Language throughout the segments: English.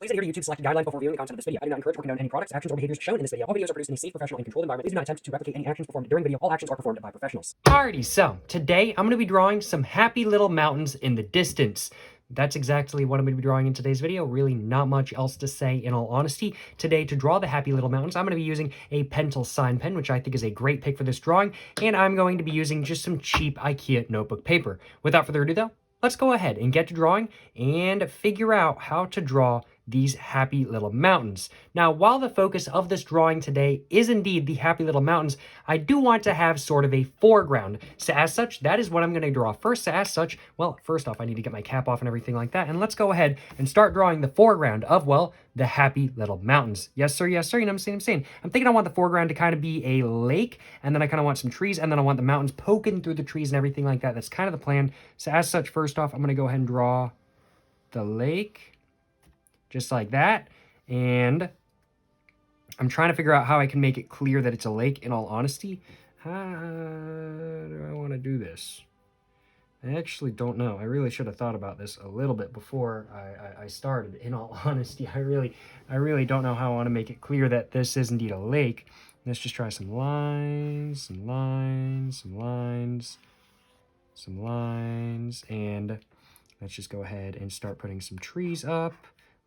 Please adhere to YouTube's selected guidelines before viewing the content of this video. I do not encourage or condone any products, actions, or behaviors shown in this video. All videos are produced in a safe, professional, and controlled environment. Please do not attempt to replicate any actions performed during the video. All actions are performed by professionals. Alrighty, so today I'm going to be drawing some happy little mountains in the distance. That's exactly what I'm going to be drawing in today's video. Really not much else to say in all honesty. Today, to draw the happy little mountains, I'm going to be using a pencil sign pen, which I think is a great pick for this drawing, and I'm going to be using just some cheap IKEA notebook paper. Without further ado though, let's go ahead and get to drawing and figure out how to draw these happy little mountains. Now, while the focus of this drawing today is indeed the happy little mountains, I do want to have sort of a foreground. So as such, that is what I'm going to draw first. So as such, well, first off, I need to get my cap off and everything like that. And let's go ahead and start drawing the foreground of, well, the happy little mountains. Yes, sir. Yes, sir. You know what I'm saying? I'm thinking I want the foreground to kind of be a lake, and then I kind of want some trees, and then I want the mountains poking through the trees and everything like that. That's kind of the plan. So as such, first off, I'm going to go ahead and draw the lake. Just like that, and I'm trying to figure out how I can make it clear that it's a lake, in all honesty. How do I want to do this? I actually don't know. I really should have thought about this a little bit before I started, in all honesty. I really don't know how I want to make it clear that this is indeed a lake. Let's just try some lines, some lines, some lines, some lines, and let's just go ahead and start putting some trees up.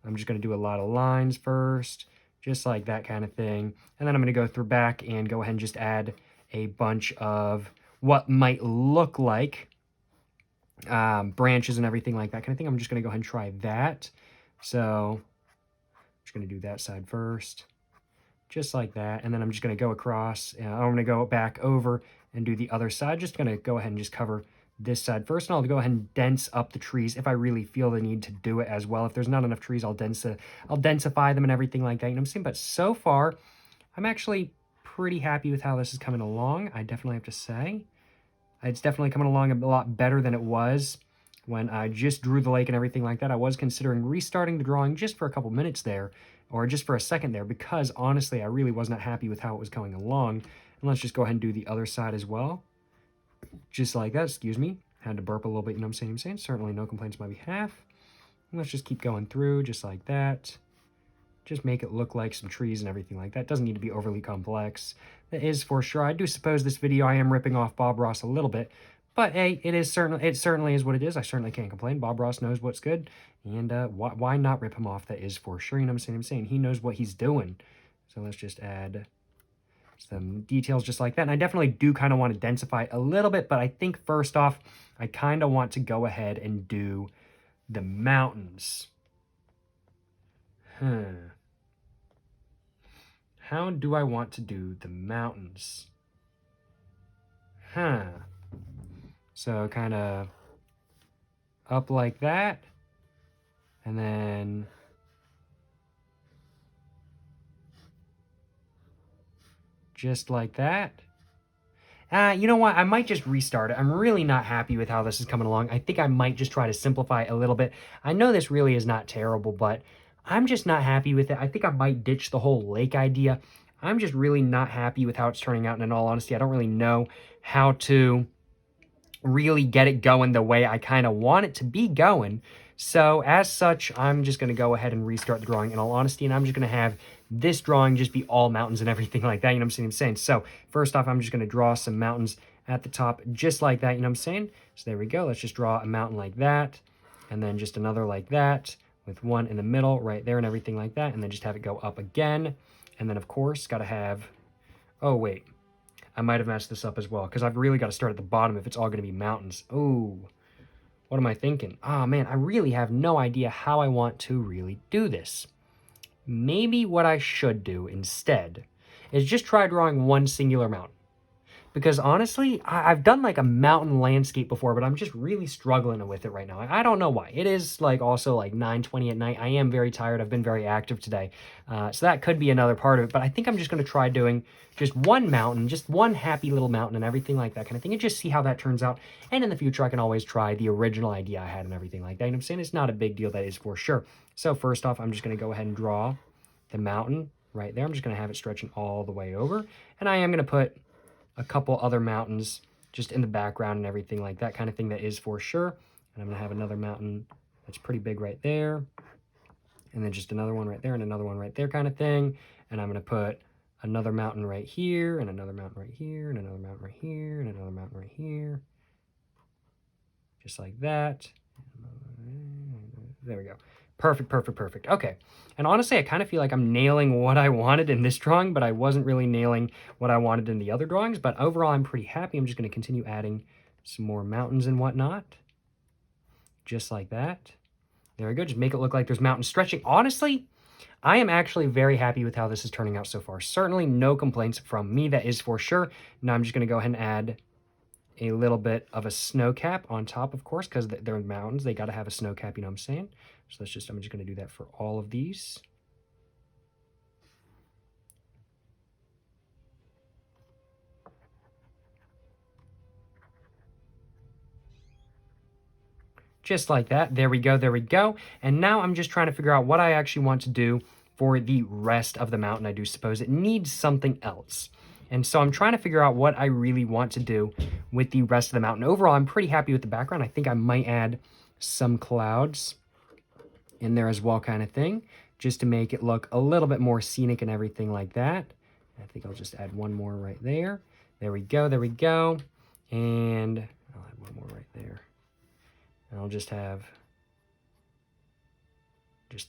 I'm just going to do a lot of lines first, just like that kind of thing. And then I'm going to go through back and go ahead and just add a bunch of what might look like branches and everything like that kind of thing. I'm just going to go ahead and try that. So I'm just going to do that side first, just like that. And then I'm just going to go across. I'm going to go back over and do the other side. Just going to go ahead and just cover this side first, and I'll go ahead and dense up the trees if I really feel the need to do it as well. If there's not enough trees, I'll densify them and everything like that. You know what I'm saying? But so far, I'm actually pretty happy with how this is coming along. I definitely have to say. It's definitely coming along a lot better than it was when I just drew the lake and everything like that. I was considering restarting the drawing just for a couple minutes there, or just for a second there, because honestly, I really was not happy with how it was going along. And let's just go ahead and do the other side as well. Just like that, excuse me. Had to burp a little bit, you know what I'm saying? Certainly no complaints on my behalf. And let's just keep going through, just like that. Just make it look like some trees and everything like that. Doesn't need to be overly complex. That is for sure. I do suppose this video I am ripping off Bob Ross a little bit. But hey, it certainly is what it is. I certainly can't complain. Bob Ross knows what's good. And why not rip him off? That is for sure. You know what I'm saying? He knows what he's doing. So let's just add some details just like that. And I definitely do kind of want to densify a little bit, but I think first off, I kind of want to go ahead and do the mountains. How do I want to do the mountains? So kind of up like that, and then just like that. You know what? I might just restart it. I'm really not happy with how this is coming along. I think I might just try to simplify it a little bit. I know this really is not terrible, but I'm just not happy with it. I think I might ditch the whole lake idea. I'm just really not happy with how it's turning out, and in all honesty, I don't really know how to really get it going the way I kind of want it to be going. So as such, I'm just going to go ahead and restart the drawing in all honesty, and I'm just going to have this drawing just be all mountains and everything like that, you know what I'm saying? So first off, I'm just going to draw some mountains at the top just like that, you know what I'm saying? So there we go. Let's just draw a mountain like that, and then just another like that with one in the middle right there and everything like that, and then just have it go up again. And then, of course, got to have... Oh, wait. I might have messed this up as well, because I've really got to start at the bottom if it's all going to be mountains. Oh, what am I thinking? Oh, man, I really have no idea how I want to really do this. Maybe what I should do instead is just try drawing one singular mountain. Because honestly, I've done like a mountain landscape before, but I'm just really struggling with it right now. I don't know why. It is like also like 9:20 at night. I am very tired. I've been very active today. So that could be another part of it. But I think I'm just going to try doing just one mountain, just one happy little mountain and everything like that kind of thing, and just see how that turns out. And in the future, I can always try the original idea I had and everything like that. And I'm saying it's not a big deal, that is for sure. So first off, I'm just going to go ahead and draw the mountain right there. I'm just going to have it stretching all the way over. And I am going to put a couple other mountains just in the background and everything like that kind of thing, that is for sure. And I'm going to have another mountain that's pretty big right there. and then just another one right there and another one right there kind of thing. And I'm going to put another mountain right here and another mountain right here and another mountain right here and another mountain right here. Just like that. There we go. Perfect, perfect, perfect. Okay. And honestly, I kind of feel like I'm nailing what I wanted in this drawing, but I wasn't really nailing what I wanted in the other drawings. But overall, I'm pretty happy. I'm just going to continue adding some more mountains and whatnot. Just like that. There we go. Just make it look like there's mountains stretching. Honestly, I am actually very happy with how this is turning out so far. Certainly no complaints from me, that is for sure. Now I'm just going to go ahead and add a little bit of a snow cap on top, of course, because they're mountains. They got to have a snow cap, you know what I'm saying? So I'm just going to do that for all of these. Just like that. There we go, there we go. And now I'm just trying to figure out what I actually want to do for the rest of the mountain. I do suppose it needs something else. And so I'm trying to figure out what I really want to do with the rest of the mountain. Overall, I'm pretty happy with the background. I think I might add some clouds in there as well, kind of thing, just to make it look a little bit more scenic and everything like that. I think I'll just add one more right there. There we go, there we go. And I'll add one more right there. And I'll just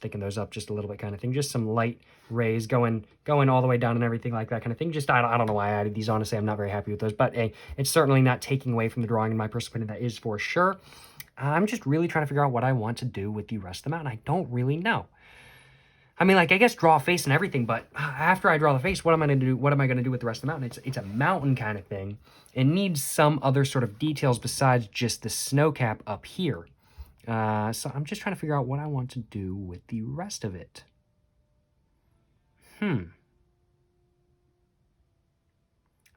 thicken those up just a little bit, kind of thing. Just some light rays going all the way down and everything like that kind of thing. Just, I don't know why I added these. Honestly, I'm not very happy with those. But hey, it's certainly not taking away from the drawing in my personal opinion. That is for sure. I'm just really trying to figure out what I want to do with the rest of the mountain. I don't really know. I mean, like, I guess draw a face and everything, but after I draw the face, what am I going to do? What am I going to do with the rest of the mountain? It's a mountain kind of thing. It needs some other sort of details besides just the snow cap up here. So I'm just trying to figure out what I want to do with the rest of it. I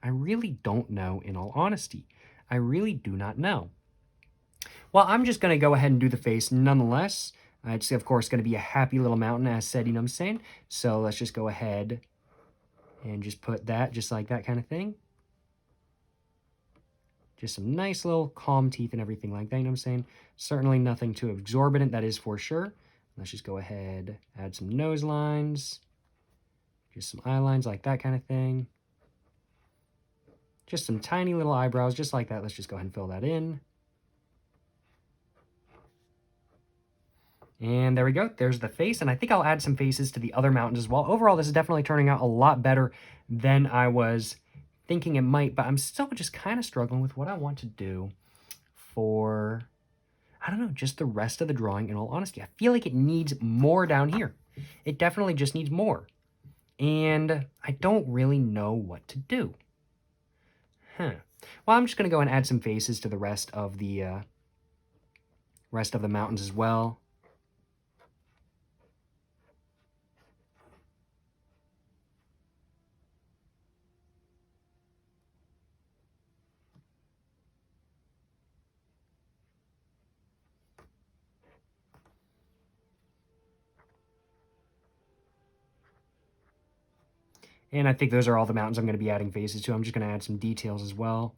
really don't know, in all honesty. I really do not know. Well, I'm just going to go ahead and do the face nonetheless. It's, of course, going to be a happy little mountain, as said, you know what I'm saying? So let's just go ahead and just put that just like that kind of thing. Just some nice little calm teeth and everything like that, you know what I'm saying? Certainly nothing too exorbitant, that is for sure. Let's just go ahead, add some nose lines. Just some eye lines like that kind of thing. Just some tiny little eyebrows just like that. Let's just go ahead and fill that in. And there we go. There's the face. And I think I'll add some faces to the other mountains as well. Overall, this is definitely turning out a lot better than I was thinking it might. But I'm still just kind of struggling with what I want to do for, I don't know, just the rest of the drawing, in all honesty. I feel like it needs more down here. It definitely just needs more. And I don't really know what to do. Well, I'm just going to go and add some faces to the rest of the mountains as well. And I think those are all the mountains I'm going to be adding faces to. I'm just going to add some details as well.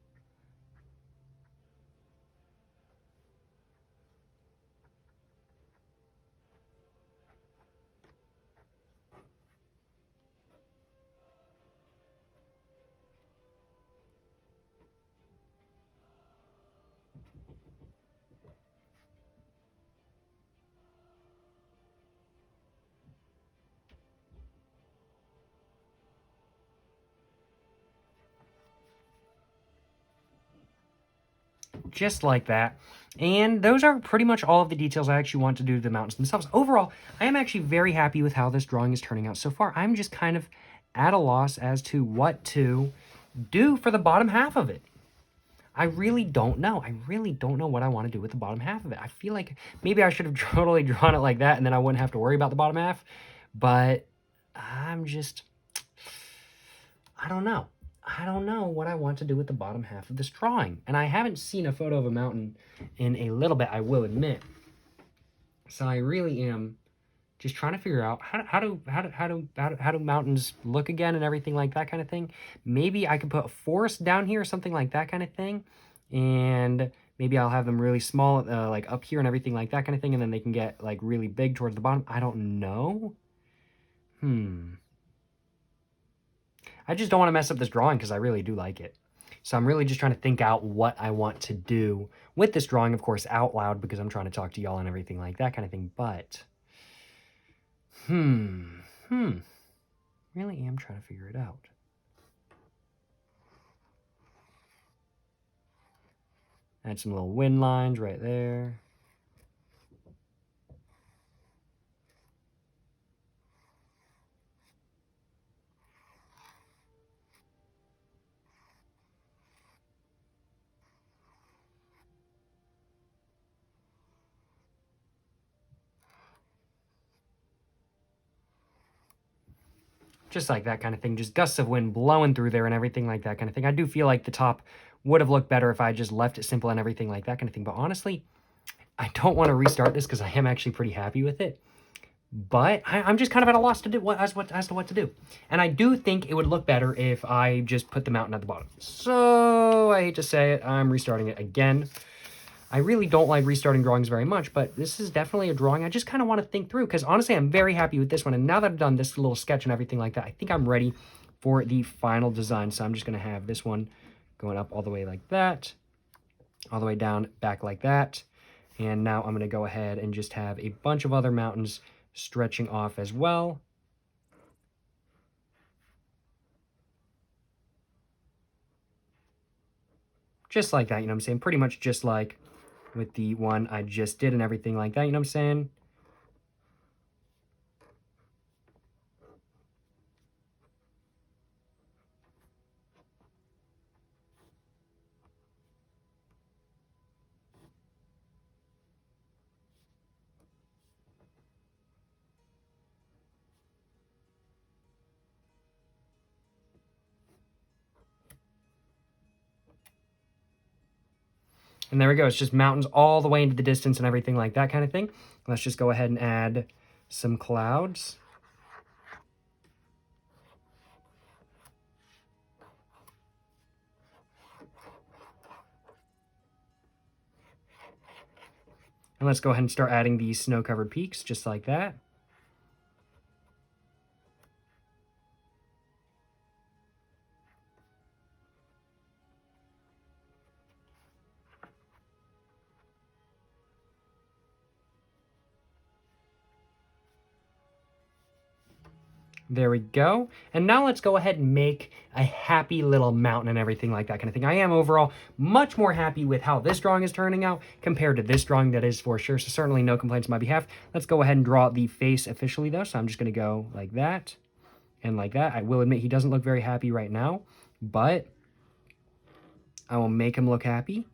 Just like that. And those are pretty much all of the details I actually want to do to the mountains themselves. Overall, I am actually very happy with how this drawing is turning out so far. I'm just kind of at a loss as to what to do for the bottom half of it. I really don't know. I really don't know what I want to do with the bottom half of it. I feel like maybe I should have totally drawn it like that and then I wouldn't have to worry about the bottom half. But I'm just, I don't know. I don't know what I want to do with the bottom half of this drawing. And I haven't seen a photo of a mountain in a little bit, I will admit. So I really am just trying to figure out how do mountains look again and everything like that kind of thing. Maybe I could put a forest down here or something like that kind of thing. And Maybe I'll have them really small, like up here and everything like that kind of thing, and then they can get like really big towards the bottom. I don't know. I just don't want to mess up this drawing because I really do like it. So I'm really just trying to think out what I want to do with this drawing, of course, out loud because I'm trying to talk to y'all and everything like that kind of thing. But, really am trying to figure it out. Add some little wind lines right there. Just like that kind of thing, just gusts of wind blowing through there and everything like that kind of thing. I do feel like the top would have looked better if I just left it simple and everything like that kind of thing. But honestly, I don't want to restart this because I am actually pretty happy with it. But I'm just kind of at a loss to do as to what to do. And I do think it would look better if I just put the mountain at the bottom. So I hate to say it, I'm restarting it again. I really don't like restarting drawings very much, but this is definitely a drawing I just kind of want to think through because honestly, I'm very happy with this one. And now that I've done this little sketch and everything like that, I think I'm ready for the final design. So I'm just going to have this one going up all the way like that, all the way down, back like that. And now I'm going to go ahead and just have a bunch of other mountains stretching off as well. Just like that, you know what I'm saying? Pretty much just like with the one I just did and everything like that, you know what I'm saying? And there we go. It's just mountains all the way into the distance and everything like that kind of thing. Let's just go ahead and add some clouds. And let's go ahead and start adding these snow-covered peaks just like that. There we go. And now let's go ahead and make a happy little mountain and everything like that kind of thing. I am overall much more happy with how this drawing is turning out compared to this drawing, that is for sure. So certainly no complaints on my behalf. Let's go ahead and draw the face officially though. So I'm just going to go like that and like that. I will admit he doesn't look very happy right now, but I will make him look happy.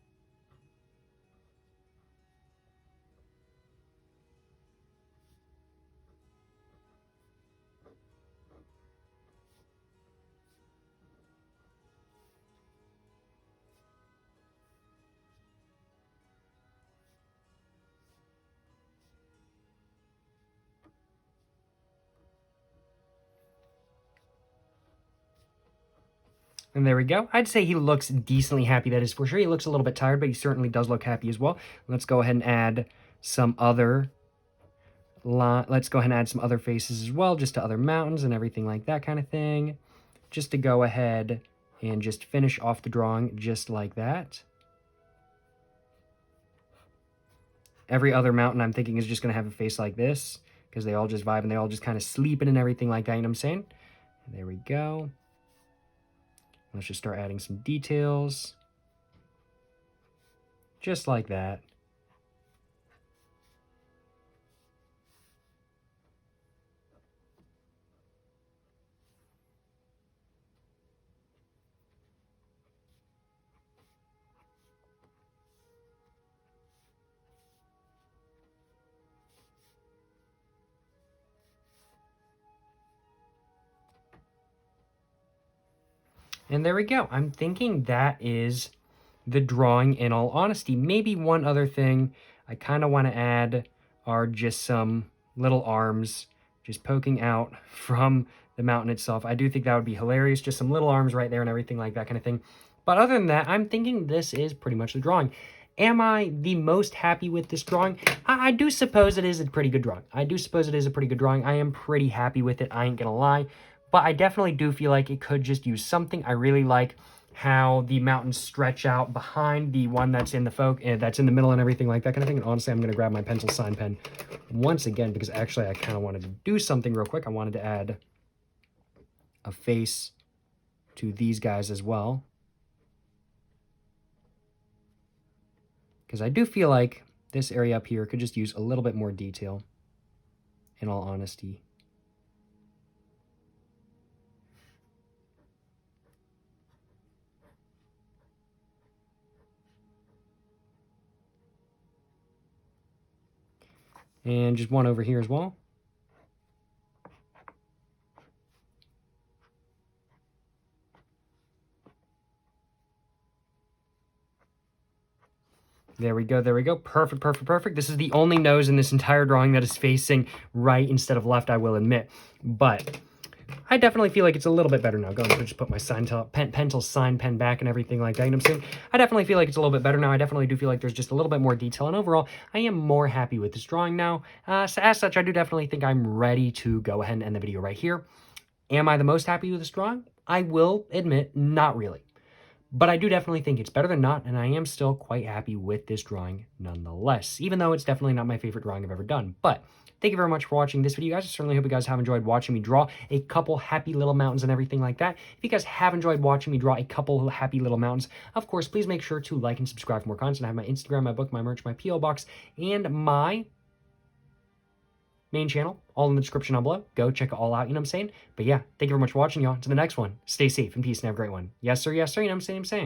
And there we go. I'd say he looks decently happy, that is for sure. He looks a little bit tired, but he certainly does look happy as well. Let's go ahead and add some other let's go ahead and add some other faces as well, just to other mountains and everything like that kind of thing. Just to go ahead and just finish off the drawing just like that. Every other mountain I'm thinking is just going to have a face like this because they all just vibe and they all just kind of sleeping and everything like that, you know what I'm saying? There we go. Let's just start adding some details. Just like that. And there we go. I'm thinking that is the drawing in all honesty. Maybe one other thing I kind of want to add are just some little arms just poking out from the mountain itself. I do think that would be hilarious. Just some little arms right there and everything like that kind of thing. But other than that, I'm thinking this is pretty much the drawing. Am I the most happy with this drawing? I do suppose it is a pretty good drawing. I do suppose it is a pretty good drawing. I am pretty happy with it, I ain't gonna lie. But I definitely do feel like it could just use something. I really like how the mountains stretch out behind the one that's in the that's in the middle and everything like that kind of thing. And honestly, I'm going to grab my pencil sign pen once again because actually I kind of wanted to do something real quick. I wanted to add a face to these guys as well, because I do feel like this area up here could just use a little bit more detail, in all honesty. And just one over here as well. There we go, there we go. Perfect, perfect, perfect. This is the only nose in this entire drawing that is facing right instead of left, I will admit. But I definitely feel like it's a little bit better now. Go and just put my pencil sign pen back and everything like that, you know what I'm saying? I definitely feel like it's a little bit better now. I definitely do feel like there's just a little bit more detail. And overall, I am more happy with this drawing now. So as such, I do definitely think I'm ready to go ahead and end the video right here. Am I the most happy with this drawing? I will admit, not really. But I do definitely think it's better than not, and I am still quite happy with this drawing nonetheless, even though it's definitely not my favorite drawing I've ever done. But thank you very much for watching this video, guys. I certainly hope you guys have enjoyed watching me draw a couple happy little mountains and everything like that. If you guys have enjoyed watching me draw a couple happy little mountains, of course, please make sure to like and subscribe for more content. I have my Instagram, my book, my merch, my P.O. box, and my main channel, all in the description down below. Go check it all out, you know what I'm saying? But yeah, thank you very much for watching, y'all. To the next one, stay safe and peace and have a great one. Yes, sir, you know what I'm saying?